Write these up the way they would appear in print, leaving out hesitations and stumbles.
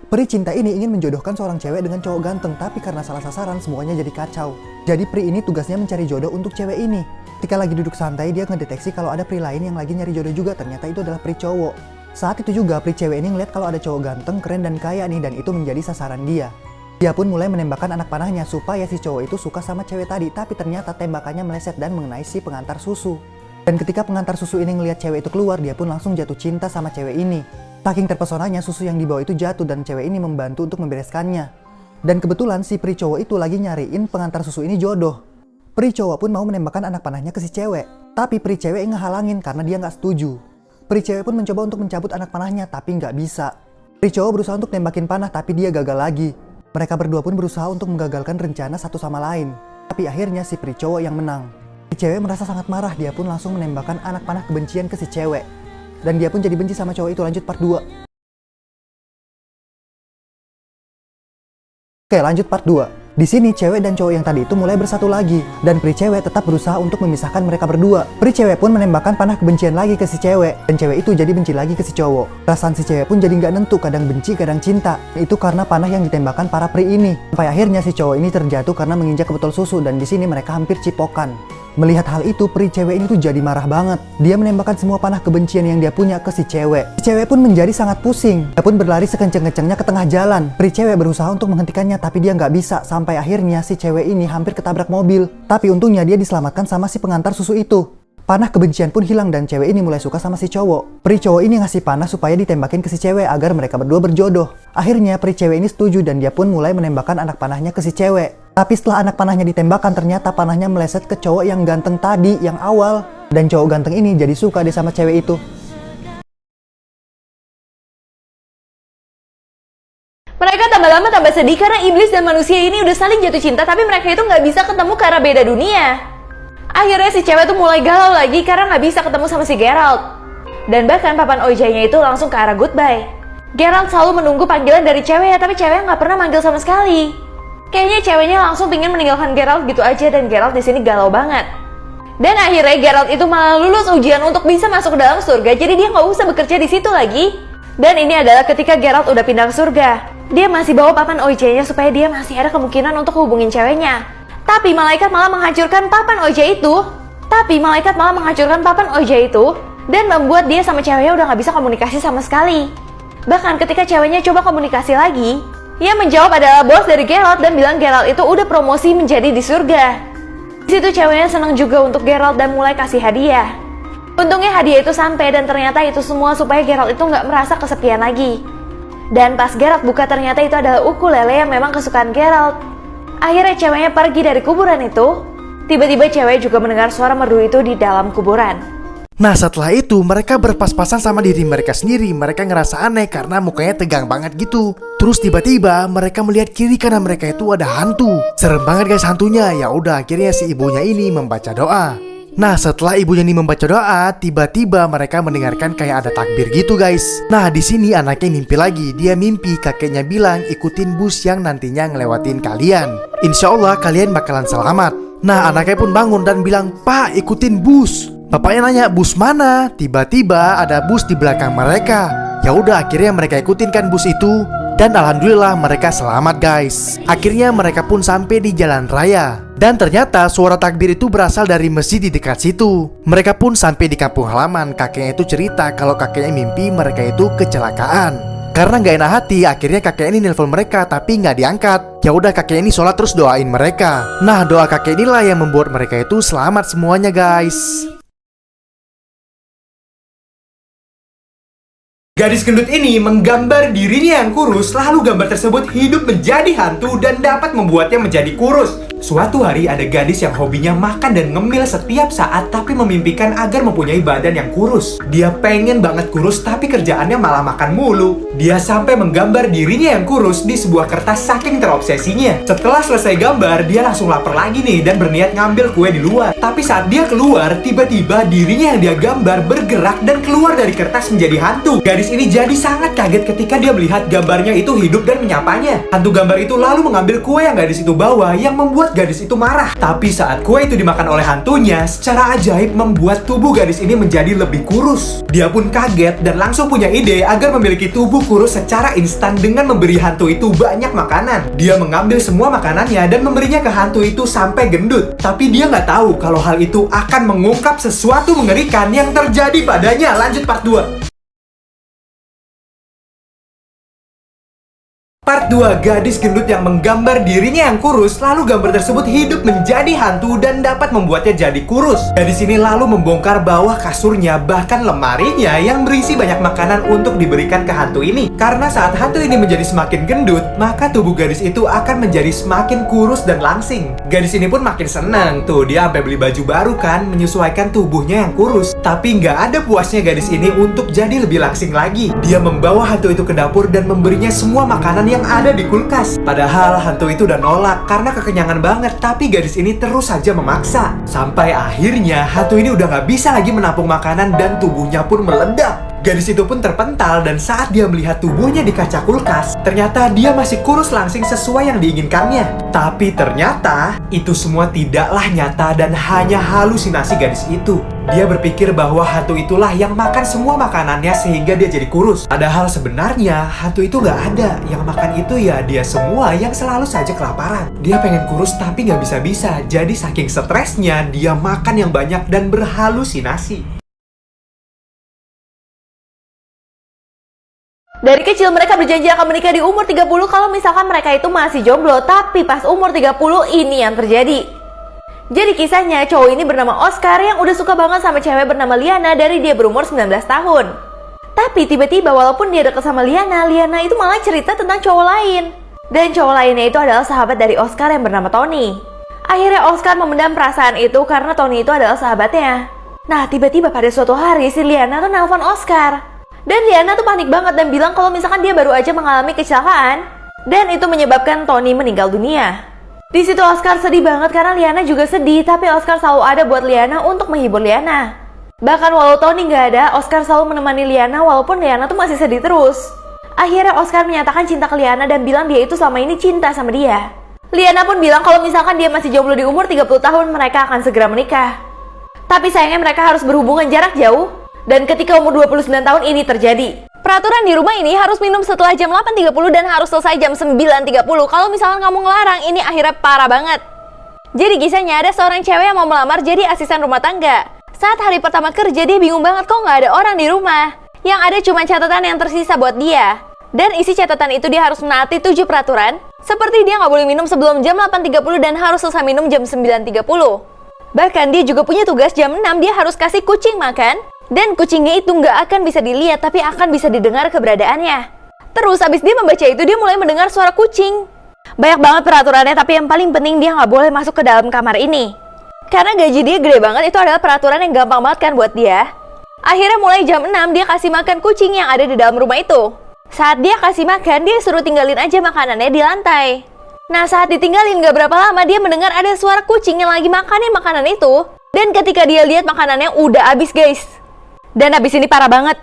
Peri cinta ini ingin menjodohkan seorang cewek dengan cowok ganteng, tapi karena salah sasaran semuanya jadi kacau. Jadi peri ini tugasnya mencari jodoh untuk cewek ini. Ketika lagi duduk santai, dia ngedeteksi kalau ada peri lain yang lagi nyari jodoh juga, ternyata itu adalah peri cowok. Saat itu juga peri cewek ini ngeliat kalau ada cowok ganteng, keren dan kaya nih, dan itu menjadi sasaran dia. Dia pun mulai menembakkan anak panahnya supaya si cowok itu suka sama cewek tadi, tapi ternyata tembakannya meleset dan mengenai si pengantar susu. Dan ketika pengantar susu ini ngeliat cewek itu keluar, dia pun langsung jatuh cinta sama cewek ini. Saking terpesonanya, susu yang dibawa itu jatuh dan cewek ini membantu untuk membereskannya. Dan kebetulan si peri cowok itu lagi nyariin pengantar susu ini jodoh. Peri cowok pun mau menembakkan anak panahnya ke si cewek, tapi peri cewek ngehalangin karena dia nggak setuju. Peri cewek pun mencoba untuk mencabut anak panahnya, tapi nggak bisa. Peri cowok berusaha untuk nembakin panah, tapi dia gagal lagi. Mereka berdua pun berusaha untuk menggagalkan rencana satu sama lain. Tapi akhirnya si peri cowok yang menang. Si cewek merasa sangat marah, dia pun langsung menembakkan anak panah kebencian ke si cewek. Dan dia pun jadi benci sama cowok itu. Lanjut part 2. Oke, lanjut part 2. Di sini cewek dan cowok yang tadi itu mulai bersatu lagi, dan peri cewek tetap berusaha untuk memisahkan mereka berdua. Peri cewek pun menembakkan panah kebencian lagi ke si cewek, dan cewek itu jadi benci lagi ke si cowok. Perasaan si cewek pun jadi nggak nentu, kadang benci, kadang cinta. Itu karena panah yang ditembakkan para peri ini. Sampai akhirnya si cowok ini terjatuh karena menginjak ke botol susu, dan di sini mereka hampir cipokan. Melihat hal itu, peri cewek ini tuh jadi marah banget. Dia menembakkan semua panah kebencian yang dia punya ke si cewek. Si cewek pun menjadi sangat pusing. Dia pun berlari sekenceng-kencengnya ke tengah jalan. Peri cewek berusaha untuk menghentikannya, tapi dia nggak bisa. Sampai akhirnya si cewek ini hampir ketabrak mobil. Tapi untungnya dia diselamatkan sama si pengantar susu itu. Panah kebencian pun hilang dan cewek ini mulai suka sama si cowok. Peri cowok ini ngasih panah supaya ditembakin ke si cewek agar mereka berdua berjodoh. Akhirnya peri cewek ini setuju dan dia pun mulai menembakkan anak panahnya ke si cewek. Tapi setelah anak panahnya ditembakkan, ternyata panahnya meleset ke cowok yang ganteng tadi, yang awal. Dan cowok ganteng ini jadi suka deh sama cewek itu. Mereka tambah lama tambah sedih karena iblis dan manusia ini udah saling jatuh cinta, tapi mereka itu nggak bisa ketemu karena beda dunia. Akhirnya si cewek tuh mulai galau lagi karena nggak bisa ketemu sama si Geralt. Dan bahkan papan ojanya itu langsung ke arah goodbye. Geralt selalu menunggu panggilan dari ceweknya, tapi ceweknya nggak pernah manggil sama sekali. Kayaknya ceweknya langsung pingin meninggalkan Geralt gitu aja, dan Geralt di sini galau banget. Dan akhirnya Geralt itu malah lulus ujian untuk bisa masuk ke dalam surga, jadi dia nggak usah bekerja di situ lagi. Dan ini adalah ketika Geralt udah pindah ke surga. Dia masih bawa papan ojanya supaya dia masih ada kemungkinan untuk hubungin ceweknya. Tapi malaikat malah menghancurkan papan oja itu. Dan membuat dia sama ceweknya udah gak bisa komunikasi sama sekali. Bahkan ketika ceweknya coba komunikasi lagi, yang menjawab adalah bos dari Geralt dan bilang Geralt itu udah promosi menjadi di surga. Di situ ceweknya senang juga untuk Geralt dan mulai kasih hadiah. Untungnya hadiah itu sampai dan ternyata itu semua supaya Geralt itu gak merasa kesepian lagi. Dan pas Geralt buka, ternyata itu adalah ukulele yang memang kesukaan Geralt. Akhirnya ceweknya pergi dari kuburan itu. Tiba-tiba cewek juga mendengar suara merdu itu di dalam kuburan. Nah setelah itu mereka berpas-pasan sama diri mereka sendiri. Mereka ngerasa aneh karena mukanya tegang banget gitu. Terus tiba-tiba mereka melihat kiri kanan mereka itu ada hantu. Serem banget guys hantunya. Ya udah akhirnya si ibunya ini membaca doa. Nah setelah ibunya ini membaca doa, tiba-tiba mereka mendengarkan kayak ada takbir gitu guys. Nah di sini anaknya mimpi lagi. Dia mimpi kakeknya bilang ikutin bus yang nantinya ngelewatin kalian. Insya Allah kalian bakalan selamat. Nah anaknya pun bangun dan bilang, "Pak, ikutin bus." Bapaknya nanya, "Bus mana?" Tiba-tiba ada bus di belakang mereka. Ya udah akhirnya mereka ikutin kan bus itu. Dan alhamdulillah mereka selamat guys. Akhirnya mereka pun sampai di jalan raya. Dan ternyata suara takbir itu berasal dari masjid di dekat situ. Mereka pun sampai di kampung halaman. Kakeknya itu cerita kalau kakeknya mimpi mereka itu kecelakaan. Karena gak enak hati, akhirnya kakek ini nelpon mereka tapi gak diangkat. Ya udah kakek ini sholat terus doain mereka. Nah doa kakek inilah yang membuat mereka itu selamat semuanya guys. Gadis gendut ini menggambar dirinya yang kurus, lalu gambar tersebut hidup menjadi hantu dan dapat membuatnya menjadi kurus. Suatu hari ada gadis yang hobinya makan dan ngemil setiap saat tapi memimpikan agar mempunyai badan yang kurus. Dia pengen banget kurus tapi kerjaannya malah makan mulu. Dia sampai menggambar dirinya yang kurus di sebuah kertas saking terobsesinya. Setelah selesai gambar, dia langsung lapar lagi nih dan berniat ngambil kue di luar. Tapi saat dia keluar, tiba-tiba dirinya yang dia gambar bergerak dan keluar dari kertas menjadi hantu. Gadis ini jadi sangat kaget ketika dia melihat gambarnya itu hidup dan menyapanya. Hantu gambar itu lalu mengambil kue yang gadis itu bawa yang membuat gadis itu marah. Tapi saat kue itu dimakan oleh hantunya, secara ajaib membuat tubuh gadis ini menjadi lebih kurus. Dia pun kaget dan langsung punya ide agar memiliki tubuh kurus secara instan dengan memberi hantu itu banyak makanan. Dia mengambil semua makanannya dan memberinya ke hantu itu sampai gendut. Tapi dia nggak tahu kalau hal itu akan mengungkap sesuatu mengerikan yang terjadi padanya. Lanjut part 2. Part 2, gadis gendut yang menggambar dirinya yang kurus, lalu gambar tersebut hidup menjadi hantu dan dapat membuatnya jadi kurus. Gadis ini lalu membongkar bawah kasurnya, bahkan lemarinya yang berisi banyak makanan untuk diberikan ke hantu ini. Karena saat hantu ini menjadi semakin gendut, maka tubuh gadis itu akan menjadi semakin kurus dan langsing. Gadis ini pun makin senang tuh, dia sampai beli baju baru kan, menyesuaikan tubuhnya yang kurus. Tapi nggak ada puasnya gadis ini untuk jadi lebih langsing lagi. Dia membawa hantu itu ke dapur dan memberinya semua makanan yang ada di kulkas. Padahal hantu itu udah nolak karena kekenyangan banget, tapi gadis ini terus saja memaksa. Sampai akhirnya hantu ini udah nggak bisa lagi menampung makanan dan tubuhnya pun meledak. Gadis itu pun terpental dan saat dia melihat tubuhnya di kaca kulkas, ternyata dia masih kurus langsing sesuai yang diinginkannya. Tapi ternyata itu semua tidaklah nyata dan hanya halusinasi gadis itu. Dia berpikir bahwa hantu itulah yang makan semua makanannya sehingga dia jadi kurus. Padahal sebenarnya hantu itu nggak ada. Yang makan itu ya dia semua yang selalu saja kelaparan. Dia pengen kurus tapi nggak bisa-bisa. Jadi saking stresnya dia makan yang banyak dan berhalusinasi. Dari kecil mereka berjanji akan menikah di umur 30 kalau misalkan mereka itu masih jomblo. Tapi pas umur 30 ini yang terjadi. Jadi kisahnya cowok ini bernama Oscar yang udah suka banget sama cewek bernama Liana dari dia berumur 19 tahun. Tapi tiba-tiba walaupun dia deket sama Liana, Liana itu malah cerita tentang cowok lain. Dan cowok lainnya itu adalah sahabat dari Oscar yang bernama Tony. Akhirnya Oscar memendam perasaan itu karena Tony itu adalah sahabatnya. Nah tiba-tiba pada suatu hari si Liana tuh nelpon Oscar. Dan Liana tuh panik banget dan bilang kalau misalkan dia baru aja mengalami kecelakaan dan itu menyebabkan Tony meninggal dunia. Di situ Oscar sedih banget karena Liana juga sedih, tapi Oscar selalu ada buat Liana untuk menghibur Liana. Bahkan walau Tony nggak ada, Oscar selalu menemani Liana walaupun Liana tuh masih sedih terus. Akhirnya Oscar menyatakan cinta ke Liana dan bilang dia itu selama ini cinta sama dia. Liana pun bilang kalau misalkan dia masih jomblo di umur 30 tahun mereka akan segera menikah. Tapi sayangnya mereka harus berhubungan jarak jauh. Dan ketika umur 29 tahun ini terjadi. Peraturan di rumah ini harus minum setelah jam 8.30 dan harus selesai jam 9.30. Kalau misalkan kamu ngelarang, ini akhirnya parah banget. Jadi kisahnya ada seorang cewek yang mau melamar jadi asisten rumah tangga. Saat hari pertama kerja dia bingung banget kok nggak ada orang di rumah. Yang ada cuma catatan yang tersisa buat dia. Dan isi catatan itu dia harus menaati 7 peraturan. Seperti dia nggak boleh minum sebelum jam 8.30 dan harus selesai minum jam 9.30. Bahkan dia juga punya tugas jam 6 dia harus kasih kucing makan. Dan kucingnya itu nggak akan bisa dilihat tapi akan bisa didengar keberadaannya. Terus abis dia membaca itu dia mulai mendengar suara kucing. Banyak banget peraturannya tapi yang paling penting dia nggak boleh masuk ke dalam kamar ini. Karena gaji dia gede banget itu adalah peraturan yang gampang banget kan buat dia. Akhirnya mulai jam 6 dia kasih makan kucing yang ada di dalam rumah itu. Saat dia kasih makan dia suruh tinggalin aja makanannya di lantai. Nah saat ditinggalin gak berapa lama dia mendengar ada suara kucing yang lagi makanin makanan itu. Dan ketika dia lihat makanannya udah habis guys. Dan abis ini parah banget.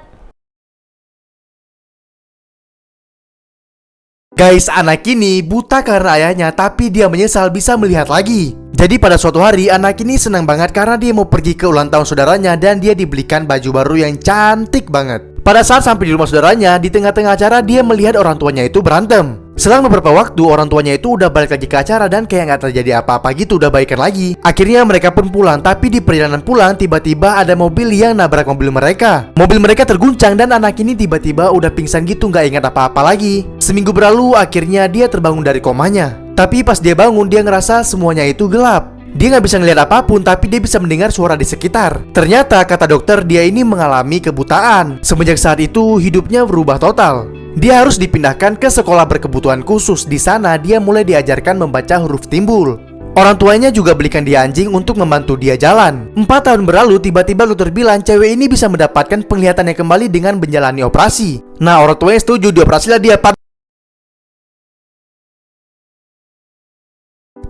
Guys, anak ini buta karena ayahnya, tapi dia menyesal bisa melihat lagi. Jadi pada suatu hari, anak ini senang banget karena dia mau pergi ke ulang tahun saudaranya dan dia dibelikan baju baru yang cantik banget. Pada saat sampai di rumah saudaranya, di tengah-tengah acara dia melihat orang tuanya itu berantem. Selang beberapa waktu, orang tuanya itu udah balik lagi ke acara dan kayak nggak terjadi apa-apa gitu, udah baikan lagi. Akhirnya mereka pun pulang, tapi di perjalanan pulang tiba-tiba ada mobil yang nabrak mobil mereka. Mobil mereka terguncang dan anak ini tiba-tiba udah pingsan gitu, nggak ingat apa-apa lagi. Seminggu berlalu, akhirnya dia terbangun dari komanya. Tapi pas dia bangun, dia ngerasa semuanya itu gelap. Dia nggak bisa ngeliat apapun, tapi dia bisa mendengar suara di sekitar. Ternyata kata dokter dia ini mengalami kebutaan. Semenjak saat itu hidupnya berubah total. Dia harus dipindahkan ke sekolah berkebutuhan khusus. Di sana dia mulai diajarkan membaca huruf timbul. Orang tuanya juga belikan dia anjing untuk membantu dia jalan. 4 tahun berlalu, tiba-tiba dokter bilang cewek ini bisa mendapatkan penglihatannya kembali dengan menjalani operasi. Nah, orang tuanya setuju, dioperasilah dia.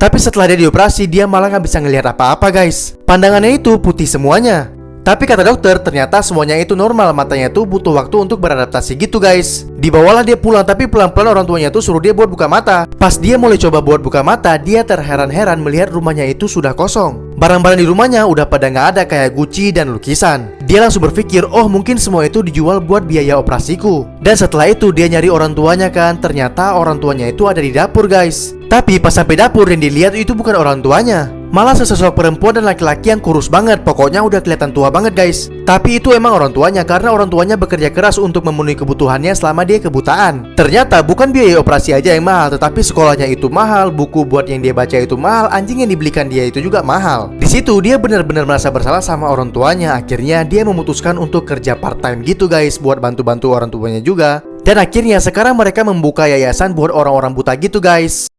Tapi setelah dia dioperasi, dia malah nggak bisa ngelihat apa-apa guys. Pandangannya itu putih semuanya. Tapi kata dokter, ternyata semuanya itu normal, matanya tuh butuh waktu untuk beradaptasi gitu guys. Dibawalah dia pulang, tapi pelan-pelan orang tuanya tuh suruh dia buat buka mata. Pas dia mulai coba buat buka mata, dia terheran-heran melihat rumahnya itu sudah kosong. Barang-barang di rumahnya udah pada nggak ada, kayak guci dan lukisan. Dia langsung berpikir, oh mungkin semua itu dijual buat biaya operasiku. Dan setelah itu dia nyari orang tuanya kan, ternyata orang tuanya itu ada di dapur guys. Tapi pas sampai dapur dan dilihat itu bukan orang tuanya, malah sesosok perempuan dan laki-laki yang kurus banget. Pokoknya udah kelihatan tua banget guys. Tapi itu emang orang tuanya, karena orang tuanya bekerja keras untuk memenuhi kebutuhannya selama dia kebutaan. Ternyata bukan biaya operasi aja yang mahal, tetapi sekolahnya itu mahal, buku buat yang dia baca itu mahal, anjing yang dibelikan dia itu juga mahal. Di situ dia benar-benar merasa bersalah sama orang tuanya. Akhirnya dia memutuskan untuk kerja part-time gitu guys, buat bantu-bantu orang tuanya juga. Dan akhirnya sekarang mereka membuka yayasan buat orang-orang buta gitu guys.